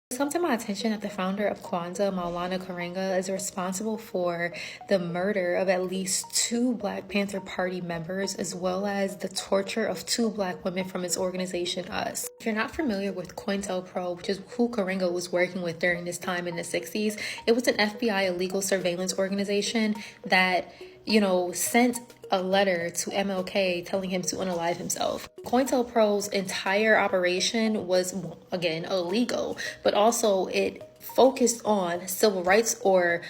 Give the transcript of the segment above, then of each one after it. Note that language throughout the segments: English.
It's come to my attention that the founder of Kwanzaa, Maulana Karenga, is responsible for the murder of at least 2 Black Panther Party members, as well as the torture of 2 Black women from his organization, US. If you're not familiar with COINTELPRO, which is who Karenga was working with during this time in the 60s, it was an FBI illegal surveillance organization that sent a letter to MLK telling him to unalive himself. COINTELPRO's entire operation was, again, illegal, but also it focused on civil rights or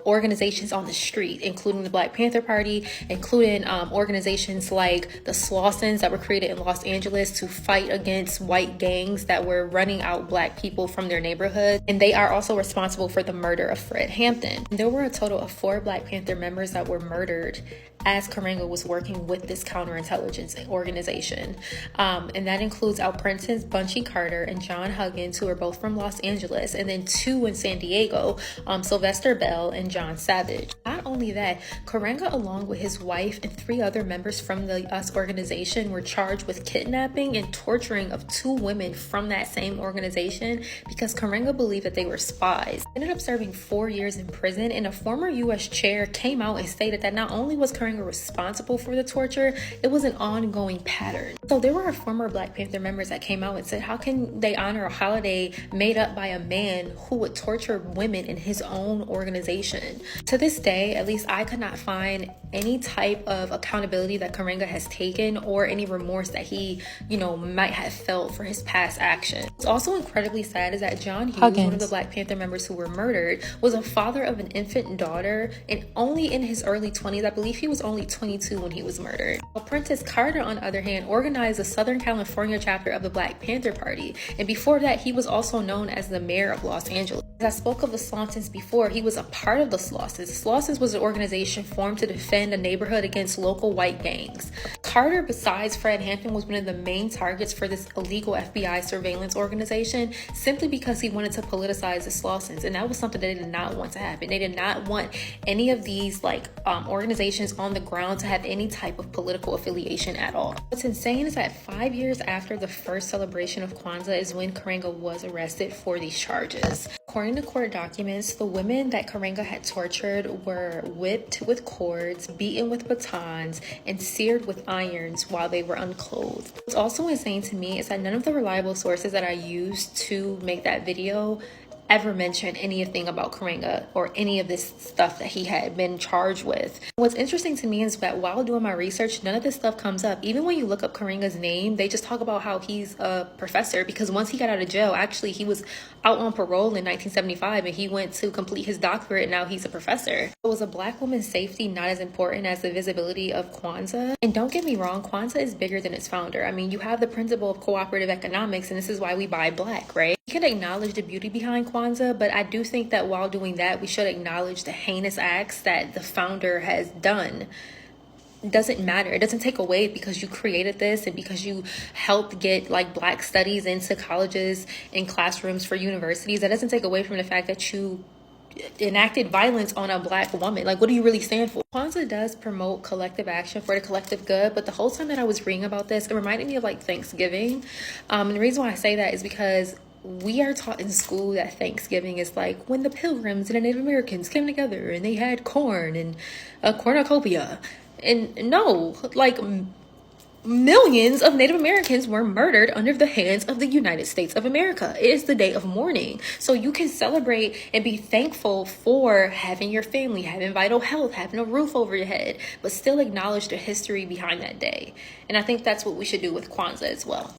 organizations on the street, including the Black Panther Party, including organizations like the Slossons that were created in Los Angeles to fight against white gangs that were running out Black people from their neighborhood. And they are also responsible for the murder of Fred Hampton. There were a total of 4 Black Panther members that were murdered as Karenga was working with this counterintelligence organization. And that includes Alprentice Bunchy Carter and John Huggins, who are both from Los Angeles, and then 2 in San Diego, Sylvester Bell and John Savage. Not only that, Karenga, along with his wife and 3 other members from the US organization, were charged with kidnapping and torturing of 2 women from that same organization because Karenga believed that they were spies. He ended up serving 4 years in prison, and a former US chair came out and stated that not only was Karenga responsible for the torture, it was an ongoing pattern. So there were former Black Panther members that came out and said, how can they honor a holiday made up by a man who would torture women in his own organization? To this day, at least I could not find any type of accountability that Karenga has taken or any remorse that he, might have felt for his past actions. What's also incredibly sad is that John Hughes, one of the Black Panther members who were murdered, was a father of an infant daughter and only in his early 20s. I believe he was only 22 when he was murdered. Apprentice Carter, on the other hand, organized the Southern California chapter of the Black Panther Party, and before that he was also known as the mayor of Los Angeles. As I spoke of the Slossons before, he was a part of the Slossons. The Slossons was an organization formed to defend a neighborhood against local white gangs. Carter, besides Fred Hampton, was one of the main targets for this illegal FBI surveillance organization simply because he wanted to politicize the Slossons, and that was something they did not want to happen. They did not want any of these organizations on the ground to have any type of political affiliation at all. What's insane is that 5 years after the first celebration of Kwanzaa is when Karenga was arrested for these charges. According to court documents, the women that Karenga had tortured were whipped with cords, beaten with batons, and seared with irons while they were unclothed. What's also insane to me is that none of the reliable sources that I used to make that video ever mentioned anything about Karenga or any of this stuff that he had been charged with. What's interesting to me is that while doing my research, none of this stuff comes up. Even when you look up Karenga's name, they just talk about how he's a professor, because once he got out of jail, actually he was out on parole in 1975 and he went to complete his doctorate and now he's a professor. Was a Black woman's safety not as important as the visibility of Kwanzaa? And don't get me wrong, Kwanzaa is bigger than its founder. I mean, you have the principle of cooperative economics, and this is why we buy Black, right? We can acknowledge the beauty behind Kwanzaa, but I do think that while doing that, we should acknowledge the heinous acts that the founder has done. It doesn't matter. It doesn't take away because you created this and because you helped get Black studies into colleges and classrooms for universities. That doesn't take away from the fact that you enacted violence on a Black woman. What do you really stand for? Kwanzaa does promote collective action for the collective good, but the whole time that I was reading about this, it reminded me of Thanksgiving. And the reason why I say that is because we are taught in school that Thanksgiving is when the Pilgrims and the Native Americans came together and they had corn and a cornucopia. And no, millions of Native Americans were murdered under the hands of the United States of America. It is the day of mourning. So you can celebrate and be thankful for having your family, having vital health, having a roof over your head, but still acknowledge the history behind that day. And I think that's what we should do with Kwanzaa as well.